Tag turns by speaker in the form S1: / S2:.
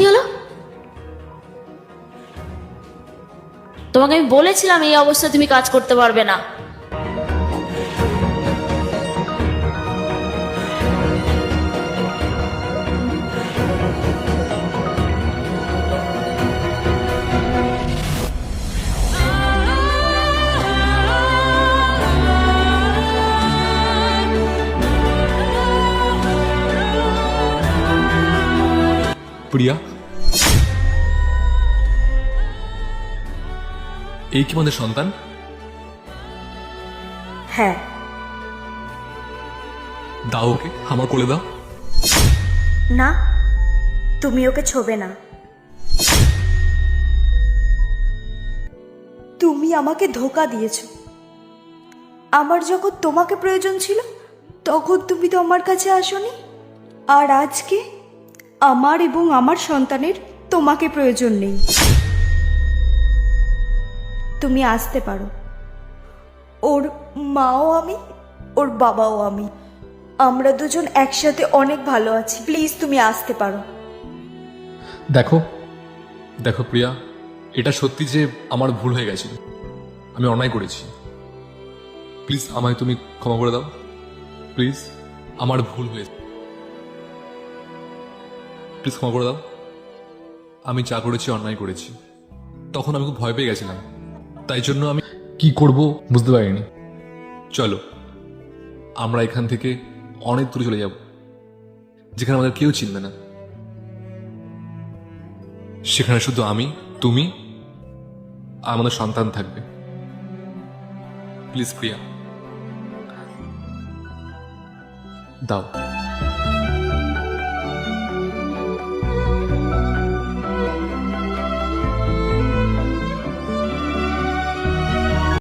S1: হলো? তোমাকে আমি বলেছিলাম এই অবস্থায় তুমি কাজ করতে পারবে না।
S2: প্রিয়া, এই কি আমাদের সন্তান?
S3: হ্যাঁ।
S2: দাও ওকে, আমার কোলে দাও।
S3: না, তুমি ওকে ছোবে না। তুমি আমাকে ধোঁকা দিয়েছো। আমার যখন তোমাকে প্রয়োজন ছিল তখন তুমি তো আমার কাছে আসোনি, আর আজকে আমার এবং আমার সন্তানের তোমাকে প্রয়োজন নেই। তুমি আসতে পারো। ওর মাও আমি, ওর বাবাও আমি, আমরা দুজন একসাথে অনেক ভালো আছি। প্লিজ তুমি আসতে পারো।
S2: দেখো দেখো প্রিয়া, এটা সত্যি যে আমার ভুল হয়ে গেছিল, আমি অন্যায় করেছি। প্লিজ আমায় তুমি ক্ষমা করে দাও। প্লিজ, আমার ভুল হয়েছে, প্লিজ ক্ষমা করে দাও। আমি যা করেছি অন্যায় করেছি। তখন আমি খুব ভয় পেয়ে গেছিলাম, তাই জন্য আমি কি করব বুঝতে পারিনি। চলো আমরা এখান থেকে অনেক দূরে চলে যাব, যেখানে আমাদের কেউ চিনবে না। সেখানে শুধু আমি, তুমি আর আমাদের সন্তান থাকবে। প্লিজ প্রিয়া, দাও।